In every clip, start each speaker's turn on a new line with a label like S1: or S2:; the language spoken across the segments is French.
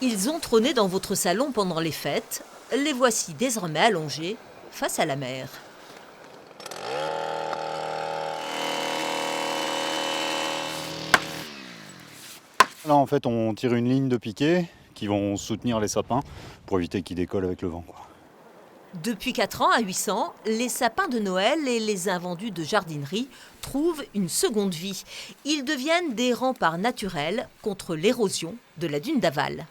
S1: Ils ont trôné dans votre salon pendant les fêtes. Les voici désormais allongés face à la mer.
S2: Là, en fait, on tire une ligne de piquet qui vont soutenir les sapins pour éviter qu'ils décollent avec le vent, quoi.
S1: Depuis 4 ans à 800, les sapins de Noël et les invendus de jardinerie trouvent une seconde vie. Ils deviennent des remparts naturels contre l'érosion de la dune d'Aval.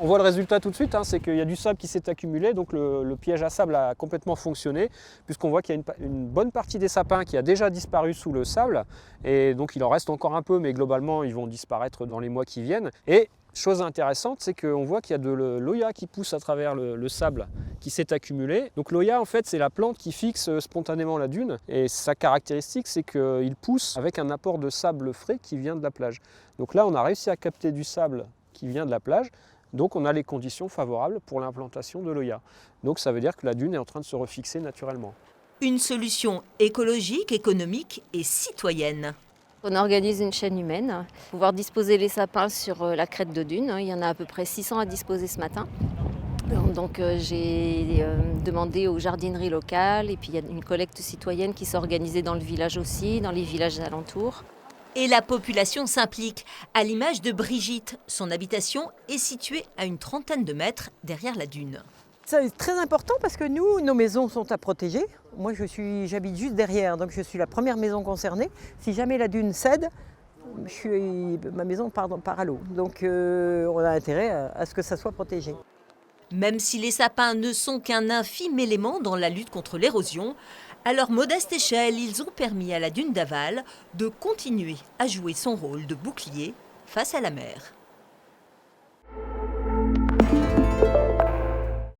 S3: On voit le résultat tout de suite, c'est qu'il y a du sable qui s'est accumulé, donc le piège à sable a complètement fonctionné, puisqu'on voit qu'il y a une bonne partie des sapins qui a déjà disparu sous le sable, et donc il en reste encore un peu, mais globalement ils vont disparaître dans les mois qui viennent. Et chose intéressante, c'est qu'on voit qu'il y a de l'Oya qui pousse à travers le sable qui s'est accumulé. Donc l'Oya, en fait, c'est la plante qui fixe spontanément la dune, et sa caractéristique, c'est qu'il pousse avec un apport de sable frais qui vient de la plage. Donc là, on a réussi à capter du sable qui vient de la plage. Donc on a les conditions favorables pour l'implantation de l'Oya. Donc ça veut dire que la dune est en train de se refixer naturellement.
S1: Une solution écologique, économique et citoyenne.
S4: On organise une chaîne humaine, pouvoir disposer les sapins sur la crête de dune. Il y en a à peu près 600 à disposer ce matin. Donc j'ai demandé aux jardineries locales et puis il y a une collecte citoyenne qui s'est organisée dans le village aussi, dans les villages alentours.
S1: Et la population s'implique, à l'image de Brigitte. Son habitation est située à une trentaine de mètres derrière la dune.
S5: C'est très important parce que nous, nos maisons sont à protéger. Moi, j'habite juste derrière, donc je suis la première maison concernée. Si jamais la dune cède, ma maison part à l'eau. Donc on a intérêt à ce que ça soit protégé.
S1: Même si les sapins ne sont qu'un infime élément dans la lutte contre l'érosion, à leur modeste échelle, ils ont permis à la dune d'Aval de continuer à jouer son rôle de bouclier face à la mer.